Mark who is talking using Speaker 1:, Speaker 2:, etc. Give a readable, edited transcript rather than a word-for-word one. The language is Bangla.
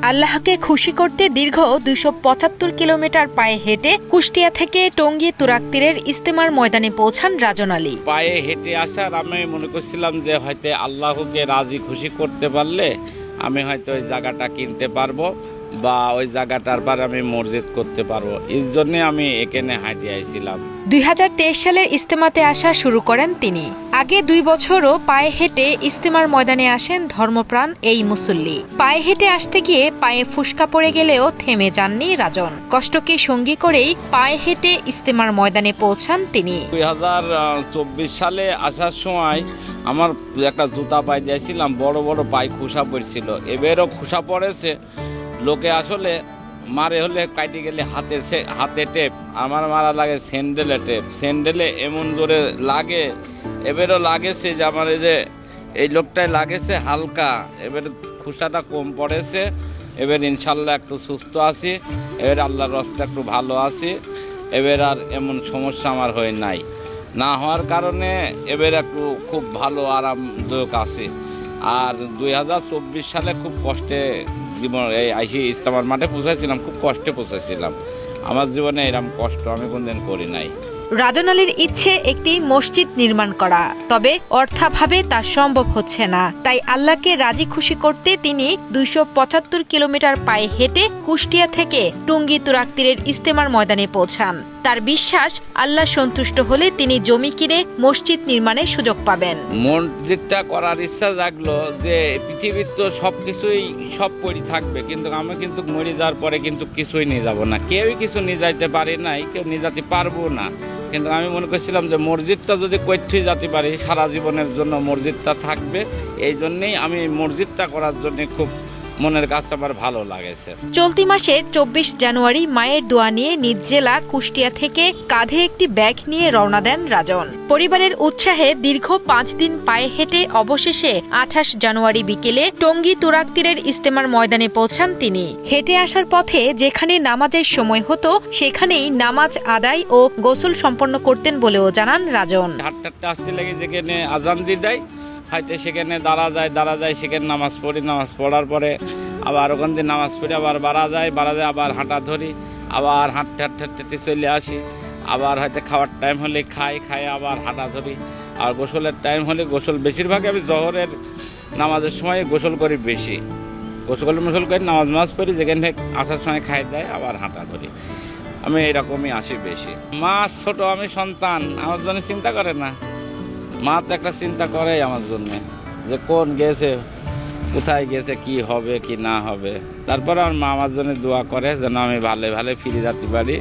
Speaker 1: আল্লাহকে খুশি করতে দীর্ঘ ২৭৫ কিলোমিটার পায়ে হেঁটে কুষ্টিয়া থেকে টঙ্গী তুরাগ তীরের ইস্তেমার ময়দানে পৌঁছান রাজন আলী।
Speaker 2: পায়ে হেঁটে আসার আমি মনে করছিলাম যে হয়তো আল্লাহকে রাজি খুশি করতে পারলে আমি হয়তো ওই জায়গাটা কিনতে পারবো বা ওই জায়গাটার পর আমি মসজিদ করতে পারবো। এই জন্য আমি এখানে হাঁটে আইছিলাম।
Speaker 1: ২০২৩ সালের ইস্তেমাতে আসা শুরু করেন তিনি। আগে ২ বছরও পায়ে হেঁটে ইস্তেমার ময়দানে আসেন ধর্মপ্রাণ এই মুসল্লি। পায়ে হেঁটে আসতে গিয়ে পায়ে ফুসকা পড়ে গেলেও থেমে যাননি রাজন। কষ্টকে সঙ্গী করেই পায়ে হেঁটে ইস্তেমার ময়দানে পৌঁছান তিনি।
Speaker 2: ২০২৪ সালে আসার সময় আমার একটা জুতা পায়ে দিয়েছিলাম, বড় বড় পায়ে খুসা পড়ছিল। এবারও খুসা পড়েছে, লোকে আসলে মারে হলে কাটি গেলে হাতে টেপ, আমার মারা লাগে স্যান্ডেলে টেপ। স্যান্ডেলে এমন জোরে লাগে, এবারও লাগেছে যে আমার এই লোকটাই লাগেছে হালকা। এবার খুসাটা কম পড়েছে, এবার ইনশাল্লাহ একটু সুস্থ আছি, এবার আল্লাহর রাস্তায় একটু ভালো আছি। এবার আর এমন সমস্যা আমার হয়ে নাই, না হওয়ার কারণে এবার একটু খুব ভালো আরামদায়ক আছে। আর ২০২৪ সালে খুব কষ্টে জীবন এই আইসি ইস্তেমার মাঠে পৌঁছাইছিলাম, খুব কষ্টে পৌঁছাইছিলাম। আমার জীবনে এরকম কষ্ট আমি কোনদিন করি নাই।
Speaker 1: রাজন আলীর ইচ্ছে একটি মসজিদ নির্মাণ করা, তবে অর্থাভাবে তা সম্ভব হচ্ছে না। তাই আল্লাহকে রাজি খুশি করতে তিনি ২৭৫ কিলোমিটার পায়ে হেঁটে কুষ্টিয়া থেকে টঙ্গী তুরাগ তীরের ইস্তেমার ময়দানে পৌঁছান। তার বিশ্বাস, আল্লাহ সন্তুষ্ট হলে তিনি জমি কিনে মসজিদ নির্মাণের সুযোগ পাবেন।
Speaker 2: মসজিদটা করার ইচ্ছা জাগলো যে পৃথিবীর তো সবকিছুই সব পড়ি থাকবে, কিন্তু আমি কিন্তু মরে যাওয়ার পরে কিন্তু কিছুই নিয়ে যাব না। কেউই কিছু নিয়ে যাইতে পারে নাই, কেউ নিয়ে যেতে পারবো না। কিন্তু আমি মনে করছিলাম যে মসজিদটা যদি কৈঠি যেতে পারি, সারা জীবনের জন্য মসজিদটা থাকবে। এই জন্যেই আমি মসজিদটা করার জন্য খুব মনের কাছে আমার ভালো লাগেছে।
Speaker 1: চলতি মাসের ২৪ জানুয়ারি মায়ের দোয়া নিয়ে নিজ জেলা কুষ্টিয়া থেকে কাঁধে একটি ব্যাগ নিয়ে রওনা দেন রাজন। পরিবারের উৎসাহে দীর্ঘ ৫ দিন পায়ে হেঁটে অবশেষে ২৮ জানুয়ারি বিকেলে টঙ্গী তুরাগ তীরের ইস্তেমার ময়দানে পৌঁছান তিনি। হেঁটে আসার পথে যেখানে নামাজের সময় হতো সেখানেই নামাজ আদায় ও গোসল সম্পন্ন করতেন বলেও জানান রাজন।
Speaker 2: হাঁটতে আসতে লেগে যেখানে আজান দিয়ে দেয়, হয়তো সেখানে দাঁড়া যায়, সেখানে নামাজ পড়ি। নামাজ পড়ার পরে আবার ওখান থেকে নামাজ পড়ে আবার বাড়া যায়, আবার হাঁটা ধরি, আবার হাঁটতে চলে আসি। আবার হয়তো খাওয়ার টাইম হলে খাই আবার হাঁটা ধরি। আর গোসলের টাইম হলে গোসল, বেশিরভাগ আমি জহরের নামাজের সময় গোসল করি বেশি। গোসল করে নামাজ পড়ি, যেখানে আসার সময় খাই দেয়, আবার হাঁটা ধরি। আমি এরকমই আসি বেশি। মা ছোট, আমি সন্তান, আমার জন্য চিন্তা করে না। মা তো একটা চিন্তা করে আমার জন্য যে কোন গেছে, কোথায় গেছে, কি হবে কি না হবে। তারপর আমার মা আমার জন্য দোয়া করে যেন আমি ভালো ফিরে যেতে পারি।